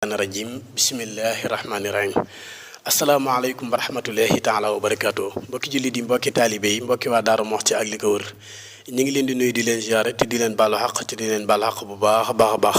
sheytaani rajim bismillahi rahmaani rahim asalaamaaleykum wa rahmatullahi taala wa barakaatu mbokki jullit yi mbokki taalibe yi mbokki waa Daaru Muxti ak li ko wër ñu ngi leen di nuyu di leen ziare te di leen baalu xaq te di leen baalu xaq bu baax a baax a baax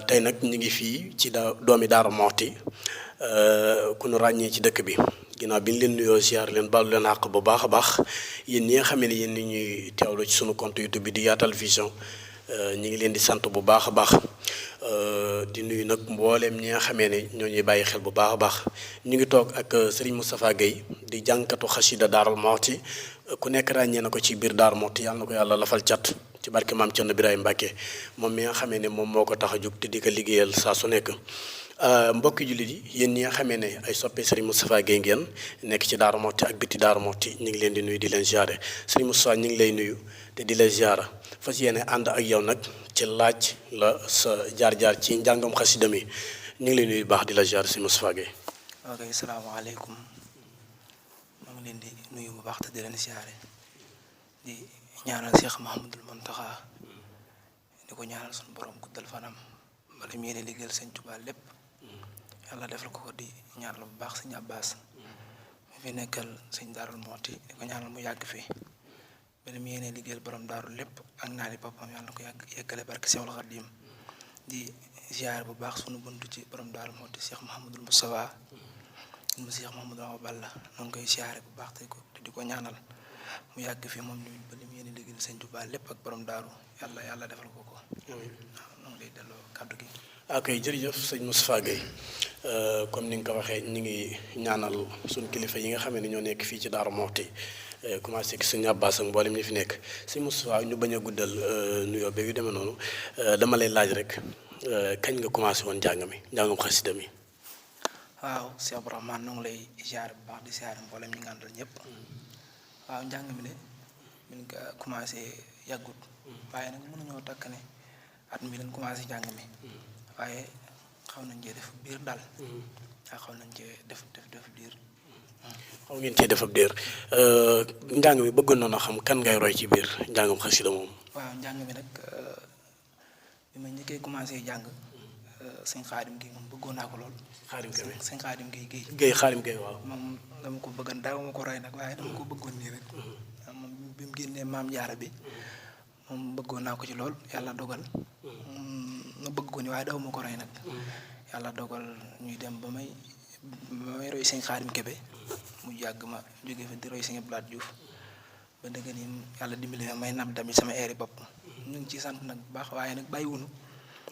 tey nag ñu ngi fii ci doomi Daaru Muxti ku nu ràññee ci dëkk bi ginnaaw bi ñu leen nuyoo ziar leen baalu leen xaq bu baax a baax yéen ñi nga xam ne yéen ni ñuy teewlu ci sunu compte YouTube bi di Yaatal Vision ñu ngi leen di sant bu baax a baax di nuyu nag mbooleem ñi nga xamee ne ñoo ñuy bàyyi xel bu baax a baax ñu ngi toog ak Serigne Moustapha Gueye di jànkatu xasida Daaru Muxti ku nekk ràññee na ko ci biir Daaru Muxti yàlla na ko yàlla lafal cat ci barke maam Cerno Birahim Mbàkke moom mi nga xamee ne moom moo ko tax a jóg te di ko liggéeyal saa su nekk mbokki jullit yi yéen ñi nga xamee ne ay soppee Serigne Moustapha Gueye ngeen nekk ci Daaru Muxti ak biti Daaru Muxti ñu ngi leen di nuyu di leen ziare Serigne Moustapha ñu ngi lay nuyu te di la ziara fas yéene ànd ak yow nag ci laaj la sa jaar-jaar ci njàngam xasida mi ñu ngi lay nuyu baax di la ziar Serigne Moustapha Gueye. ok salaamaaleykum maa ngi leen di nuyu bu baax te di leen ziare di ñaanal Cheikh Mouhamadul Mountakha di ko ñaanal suñu borom guddal fanam bala mu yéene liggéeyal Sëñ Tuubaa lépp yàlla defal ko di ñaanal bu baax Sëñ Abbas mu fi nekkal Sëñ Daaru Muxti di ko ñaanal mu yàgg fi bala mu yéene liggéeyal borom daaru lépp ak naali boppam yàlla na ko yàgg yeggale barke Seexul Xadiim di ziare bu baax sunu buntu ci borom Daaru Muxti Cheikh Mouhamadul Moustapha mu Cheikh Mouhamadul Awa Balla na nga koy ziare bu baax te di ko ñaanal mu yàgg fi moom ñu ba li mu yéene liggéeyal Sëñ Tuubaa lépp ak borom daaru yàlla defal ko ko. waaw noonu lay delloo kàddu gi. ok jërëjëf sëñ Moustapha Gueye comme ni nga ko waxee ñu ngi ñaanal suñu kilifa yi nga xam ne ñoo nekk fii ci Daaru Muxti commencé ki sëñ Abbas ak mboolem ñi fi nekk sëñ Moustapha ñu bañ a guddal nuyoo beeg yu demee noonu dama lay laaj rek kañ nga commencé woon njàngam xasida mi. waaw Cheikh Abdourahmane ñu ngi lay ziar bu baax di ziar mboolem ñi nga àndal ñëpp waaw njàng mi de min nga commencé yàggut waaye nag mënuñoo takk ne at mi leen commencé njàng mi waaye xaw nañ cee def biir daal waaw xaw nañ cee def biir. xaw ngeen cee def ab diir njàng mi bëggoon na xam kan ngay roy ci biir njàngam xasida moom. waaw njàng mi nag bi ma njëkkee commencé jàng sëñ Xaadim Gueye moom bëggoon naa ko lool. Xaadim Gueye sëñ Xaadim Gueye Xaadim Gueye waaw. moom dama ko bëggoon daaw ma ko roy nag waaye dama ko bëggoon nii rek. moom bi mu génnee maam jaara bi moom bëggoon naa ko ci lool yàlla dogal ma bëgg ko ni waaye daw ma ko roy nag. yàlla dogal ñuy dem ba may roy sëñ Xaadim Kebe mu yàgg ma jógee fa di roy sëñ Abdou Lahad Diouf ba dëgg ni yàlla dimbali ma may nam tamit sama eeri bopp ñu ngi ciy sant nag bu baax waaye nag bàyyiwunu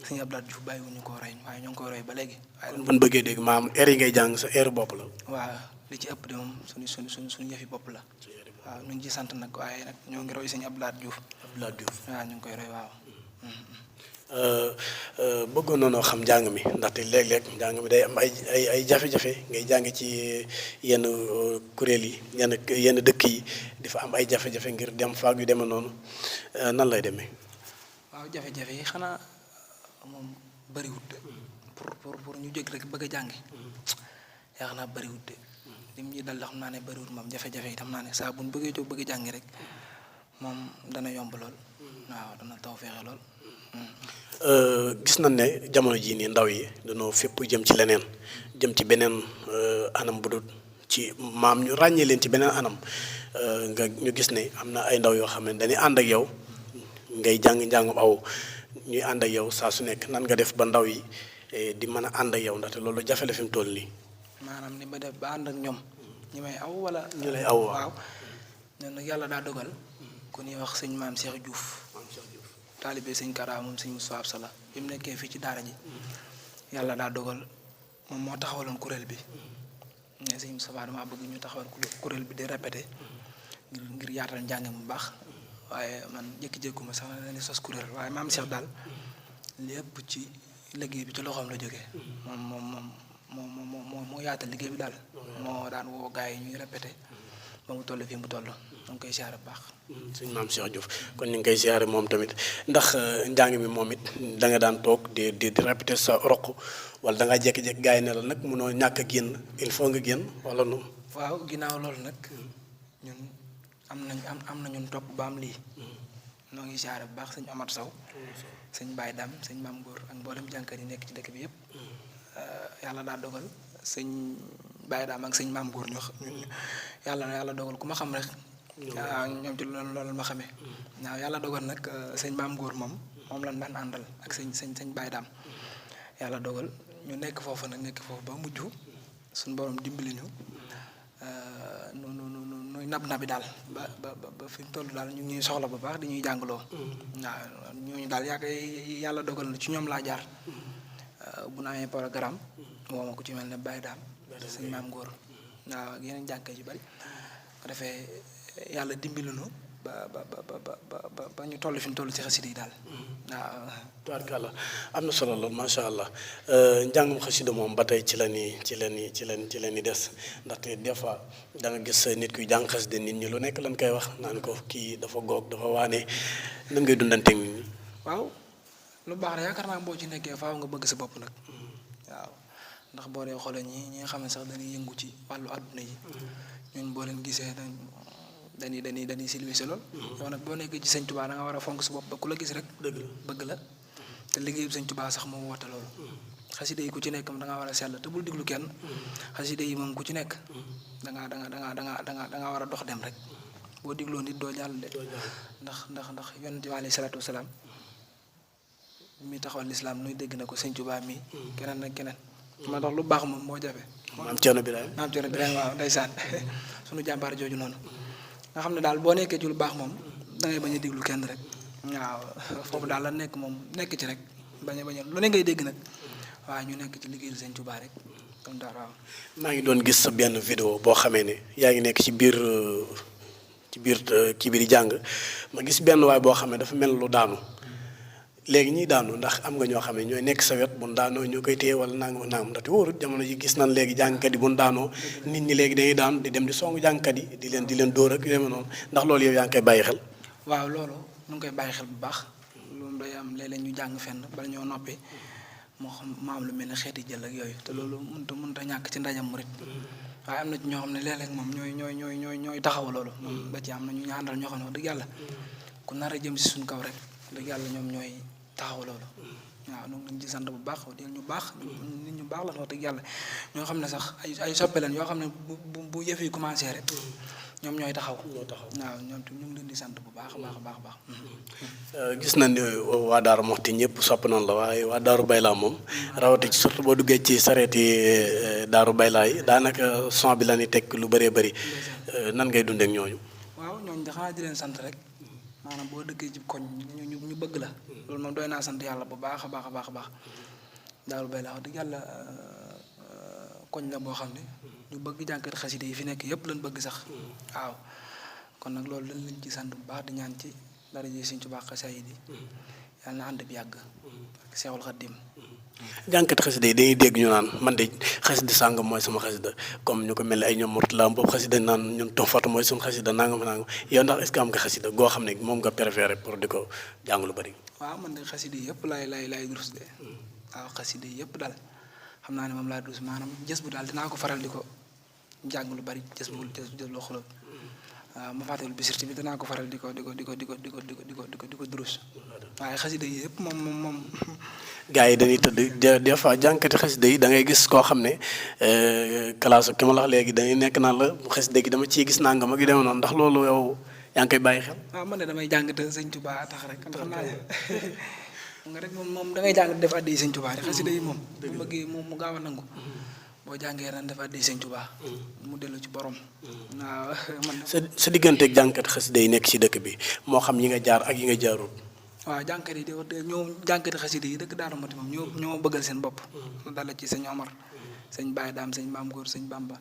sëñ Abdou Lahad Diouf bàyyiwuñu koo roy waaye ñoo ngi koy roy ba léegi. kon bu ñu bëggee dégg maam eer yi ngay jàng sa eeri bopp la. waaw li ci ëpp de moom suñu yëfi bopp la. waaw ñu ngi ciy sant nag waaye nag ñoo ngi roy sëñ Abdou Lahad Diouf. waaw ñu ngi koy roy waaw. bëggoon nañoo xam njàng mi ndaxte léeg-léeg njàng mi day am ay jafe-jafe ngay jàng ci yenn kuréel yi yenn dëkk yi di fa am ay jafe-jafe ngir dem faag yu demee noonu nan lay demee. waaw jafe-jafe yi xanaa moom bëriwut pour ñu jóg rek bëgg a jàngi yaa xanaa bëriwut de lim ñi dal xam naa ne bëriwut moom jafe-jafe yi xam naa ne saa bu ñu bëggee jóg bëgg a jàngi rek moom dana yomb lool waaw dana taw feexe lool. gis nañ ne jamono jii nii ndaw yi dañoo fépp jëm ci leneen jëm ci beneen anam bu dul ci maam ñu ràññee leen ci beneen anam ñu gis ne am na ay ndaw yoo xam ne dañuy ànd ak yow ngay njàngum aw ñuy ànd ak yow saa su nekk nan nga def ba ndaw yi di mën a ànd ak yow ndaxte loolu jafe la fi mu toll nii. maanaam ni ba def ba ànd ak ñoom ñi may aw wala. ñu lay aw waaw. ñun nag yàlla daa dogal ku ñuy wax sëñ maam Cheikh Diouf. taalibe sëñ Kara moom sëñ Moussa Absala bi mu nekkee fii ci daara ji yàlla daa dogal moom moo taxawaloon kuréel bi ne sëñ Moussa dama bëgg ñu taxawal kuréel bi di répété ngir yaatal njàng bu baax waaye man jékki-jékkuma sax na ni sos kuréel waaye maam Cheikh daal lépp ci liggéey bi ci loxoom la jógee moom moo yaatal liggéey bi daal moo daan woo gars yi ñuy répété ba mu toll fii mu toll ñu ngi koy siyaare bu baax. sëñ maam Cheikh Diouf kon ñu ngi koy siyaare moom tamit ndax njàng mi moom it da nga daan toog di répété sa roq wala da ngaa jékki-jékki gars yi ne la nag munoo ñàkk a génn il faut nga génn wala nu. waaw ginnaaw loolu nag ñun am na ñun topp ba am lii. noo ngi siyaare bu baax sëñ Amat Sow sëñ Baye Dam sëñ Maam Góor ak mboolem jànkat yi nekk ci dëkk bi yëpp yàlla daa dogal sëñ Baye Daam ak sëñ Maam Góor yàlla dogal ku ma xam rek. waaw ñoom ci loolu ma xamee. waaw yàlla dogal nag sëñ Maam Góor moom lan daan àndal ak sëñ Baye Daam yàlla dogal ñu nekk foofu ba mujj suñu borom dimbali ñu nuy nabi daal ba fi mu toll daal ñu ngi ñuy soxla bu baax di ñuy jàngaloo. waaw ñooñu daal yàlla dogal na ci ñoom laa jaar. bu na amee programme woo ma ku ci mel ne Baye Daam sëñ Maam Góor waaw ak yeneen jànka yu bari ko defee yàlla dimbali nu ba ñu toll fi ñu toll ci xasida yi daal. waaw. tubaarkàlla am na solo lool macha allah njàngum xasida moom ba tey ci la ni des ndaxte des fois da nga gis nit kuy jàng xasida nit ñi lu nekk lan koy wax naan ko kii dafa goog dafa waane nan ngay dundanteeg nit ñi. waaw lu baax la yaakaar naa boo ci nekkee faaw nga bëgg sa bopp nag. waaw ndax boo dee xoolee ñi nga xam ne sax dañuy yëngu ci wàllu àdduna yi. ñun boo leen gisee dañuy silvissé lool. yow nag boo nekkee ci sëñ Tuubaa da nga war a fonk sa bopp ba ku la gis rek. bëgg la te liggéeyu sëñ Tuubaa sax moo woote loolu. xasida yi ku ci nekk da nga war a sell te bul diglu kenn. xasida yi moom ku ci nekk. da nga war a dox dem rek boo digloo nit doo jàll de. ndax yonent bi alayhi salaatu wasalaam mi taxawal lislaam nuy dégg na ko sëñ Tuubaa mi keneen ak keneen. ma tax lu baax moom moo jafe. maam Thierno Birahim waaw ndeysaan sunu jàmbaar jooju noonu. nga xam ne daal boo nekkee ci lu baax moom da ngay bañ a déglu kenn rek. waaw foofu daal la nekk moom nekk ci rek bañ a lu ne ngay dégg nag waaw ñu nekk ci liggéeyal sëñ Tuubaa rek comme daal waaw. maa ngi doon gis sa benn vidéo boo xamee ne yaa ngi nekk ci biir kii bi di jàng ma gis benn waay boo xam ne dafa mel lu daanu léegi ñiy daanu ndax am nga ñoo xam ne ñooy nekk sa wet bu daanoo ñoo koy téye wala nangam ndaxte wóorut jamono ji gis nan léegi jàngkat yi bu daanoo nit ñi léegi dañuy daan di dem di songu jàngkat yi di leen dóor ak yu demee noonu ndax loolu yow yaa ngi koy bàyyi xel. waaw loolu ñu ngi koy bàyyi xel bu baax loolu day am léeg-léeg ñu jàng fenn bala ñoo noppi moo xam ma am lu mel ne xeeti jël ak yooyu te loolu mënut a ñàkk ci ndajam murit waaye am na ci ñoo xam ne léeg-léeg moom ñooy taxaw loolu moom ba ci am na ñu àndal ñoo xam ne wax dëgg yàlla ku nar a jëm si suñ kaw rek dëgg yàlla ñoom ñooy taxaw loolu waaw ñu ngi ci sant bu baax di ñu baax nit ñu baax la wax dëgg yàlla ñoo xam ne sax ay soppe leen yoo xam ne bu yëf yi commencé rek ñoom ñooy taxaw. waaw ñoom ñu ngi leen di sant bu baax a baax. gis nañ ne waa Daaru Muxti ñëpp sopp nañ la waaye waa Daaru Baylaa moom rawati ci surtout boo duggee ci sareeti Daaru Baylaa yi daanaka son bi la ñuy teg lu bëree bëri nan ngay dundee ak ñooñu. waaw ñooñu daxanaa di leen sant rek maanaam boo dëkkee ci koñ ñu bëgg la loolu moom doy naa sant yàlla bu baax a baax Daaru Baylaa wax dëgg yàlla koñ la boo xam ne ñu bëgg jànkat xasida yi fi nekk yëpp lañ bëgg sax waaw kon nag loolu lañ leen ci sant bu baax di ñaan ci dara ji Sëñ Tuubaa xasida yi yàlla na ànd bi yàgg ak Seexul Xadiim. jànkat xasida yi dañuy dégg ñu naan man de xasida sàngam mooy sama xasida comme ñu ko mel ne ay ñoom Murtala boobu xasida naan ñun Tofatu mooy suñu xasida nangam yow ndax est-ce que am nga xasida goo xam ne moom nga préféré pour di ko jàng lu bari. waaw man de xasida yi yëpp laay durus de waaw xasida yi yëpp daal xam naa ne moom laa durus maanaam jës bu daal dinaa ko faral di ko jàng lu bari jës lu xulóot waaw ma fàttewul bisirti bi dinaa ko faral di ko durus waaye xasida yi yëpp moom gars yi dañuy tëdd des fois jànkati xasida yi da ngay gis koo xam ne classe ki ma la wax léegi dañuy nekk naan la xasida gi dama ciy gis nangam ak yu demee noonu ndax loolu yow yaa ngi koy bàyyi xel. waaw man de damay jàng te Sëñ Tuubaa tax rek xam naa nga rek moom da ngay jàng def addi Sëñ Tuubaa rek xasida yi moom bu bëggee moom mu gaaw a nangu boo jàngee ren def addi Sëñ Tuubaa mu dellu ci borom. waaw man sa digganteeg jànkati xasida yi nekk ci dëkk bi moo xam yi nga jaar ak yi nga jaarul. waaw jànkat yi de wax dëgg ñoom jànkati xasida yi dëkk Daaru Muxti moom ñoo bëggal seen bopp dala ci sëñ Omar sëñ Baye Daam sëñ Maam Góor sëñ Bamba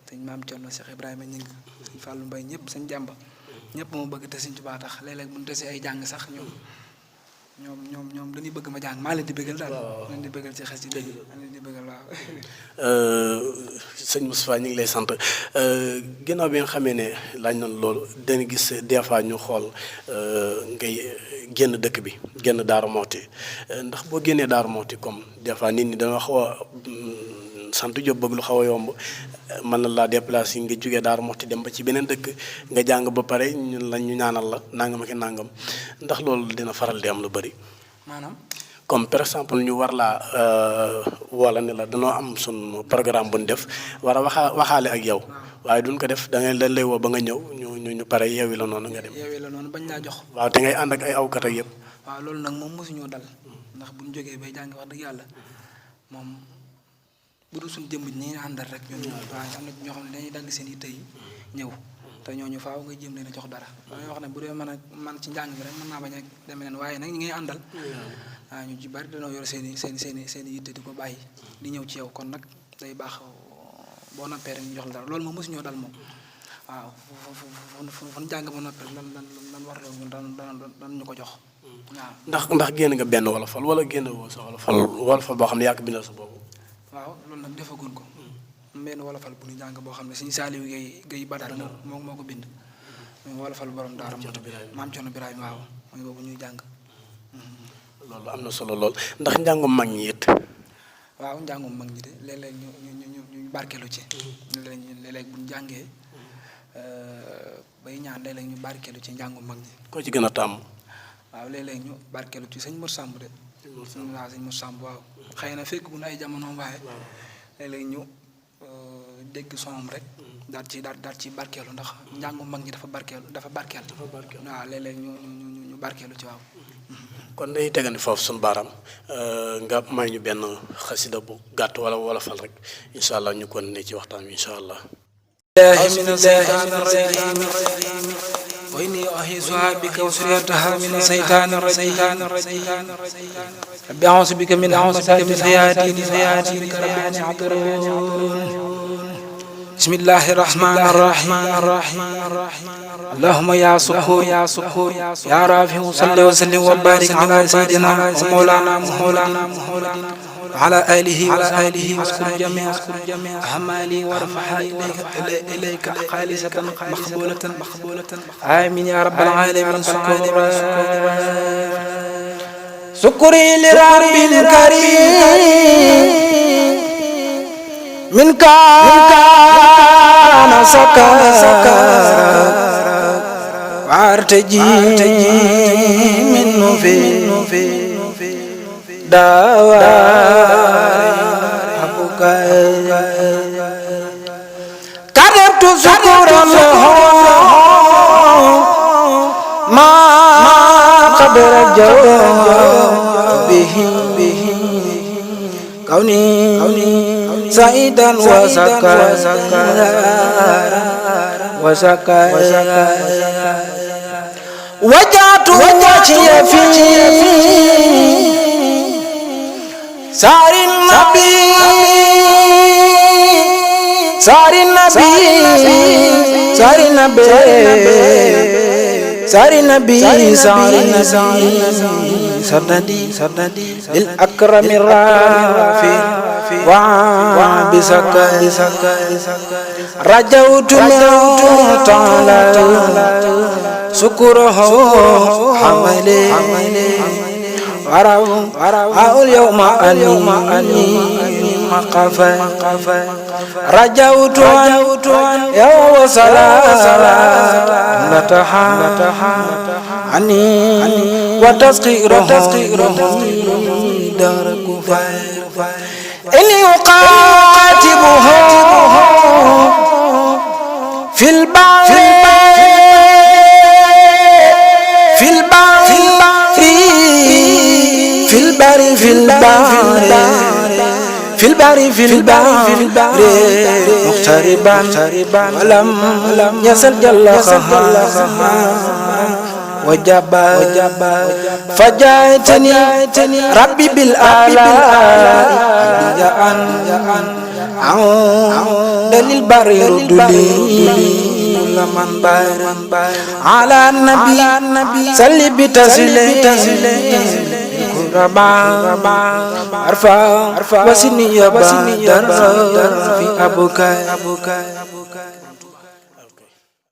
sëñ Maam Thierno Cheikh Ibrahima Ñing sëñ Fallou Mbaye ñëpp sëñ Jàmba ñëpp moo bëgg te Sëñ Tuubaa tax léeg-léeg bu ñu desee ay jàng sax ñoom dañuy bëgg ma jàng maa leen di bëggal daal leen di bëggal ci xasida yi maa leen di bëggal waaw. sëñ Moustapha ñu ngi lay sant ginnaaw bi nga xamee ne laaj nañ loolu dañu gis des fois ñu xool ngay génn dëkk bi génn Daaru Muxti ndax boo génnee Daaru Muxti comme des fois nit ñi dañoo xaw a sant Jóob bëgg lu xaw a yomb mën na laa déplacer nga jógee Daaru Muxti dem ba ci beneen dëkk nga jàng ba pare ñu ñaanal la nangam ak nangam ndax loolu dina faral di am lu bari. maanaam. comme par exemple ñu war laa wala ne la danoo am sun programme bu ñu def war a waxaale ak yow waaye duñ ko def da ngay dañ lay woo ba nga ñëw ñu pare yeewi la noonu nga dem. yeewee la noonu bañ laa jox. waaw te ngay ànd ak ay awkat ak yëpp. waaw loolu nag moom mosuñoo dal ndax buñ jógee bay jàng wax dëgg yàlla moom bu dul suñ jëmm ñi àndal rek ñun waaye am na ñoo xam ne dañuy dagg seen yitte yi ñëw te ñooñu faaw nga jéem leen a jox dara damay wax ne bu dee man ci njàng bi rek mën naa bañ a demee leen waaye nag ñi ngay àndal waaw ñu ci bari dañoo yor seen i yitte di ko bàyyi di ñëw ci yow kon nag day baax boo noppee rek ñu jox la dara loolu moom mosuñoo dal moom waaw fu jàng ba noppee lan war réew ñun dan ñu ko jox waaw. ndax génn nga benn wolofal wala génn woo sa wolofal boo xam ne yaa ko bindal sa boobu. waaw loolu nag defagun ko benn wolofal bu ñu jàng boo xam ne suñu Saaliw Gay Badar moo ko bind muy wolofal borom daara maam Cerno Birahim waaw mooy boobu ñuy jàng. loolu am na solo lool ndax njàngum mag ñi it. waaw njàngum mag ñi de léeg-léeg ñu barkeelu ci. léeg-léeg bu ñu jàngee bay ñaan léeg-léeg ñu barkeelu ci njàngum mag ñi. koo ci gën a tàmm. waaw léeg-léeg ñu barkeelu ci sëñ Mor Samb de. waaw sëñ Mor Samb waaw xëy na fekk bu na ay jamono waaye léeg-léeg ñu dégg sonam rek daal ci barkeelu ndax njàngum mag ñi dafa barkeel. waaw léeg-léeg ñu barkeelu ci waaw. kon dañuy tegandi foofu suñu baaraam nga may ñu benn xasida bu gàtt wala wolofal rek incha allah ñu kon ne ci waxtaan wi incha allah. وإني أعيذها بك وذريتها من الشيطان الرجيم رب أعوذ بك من همزات الشياطين بك رب أن يحضرون بسم الله الرحمن الرحيم اللهم يا سكور يا رافع صل وسلم وبارك على سيدنا ومولانا محمد وعلى آله واذكر جميع أعمالي وارفعها إليك خالصة مقبولة آمين يا رب العالمين. شكري لرب الكريم من كان سكر وارتجي منه في دوار حبك كذبت شكرا له ما قدر به كوني سعيدا وسكر وجعت وجهي في سار النبي سردي للأكرم الرافع وعبسك رجوت من تعالى شكره حملي أقول يوم أني مقفى رجوت يوم صلاة نتحى عني وتسقيره دار كفاية إني أقاتبه في البعض في البحر مغتربا ولم يزل جل خها وجبا فجاءتني ربي بالآلاء عود للبر يردني لمن بار على النبي صل بتسليم ربا أرفع وسني بدر في أبوك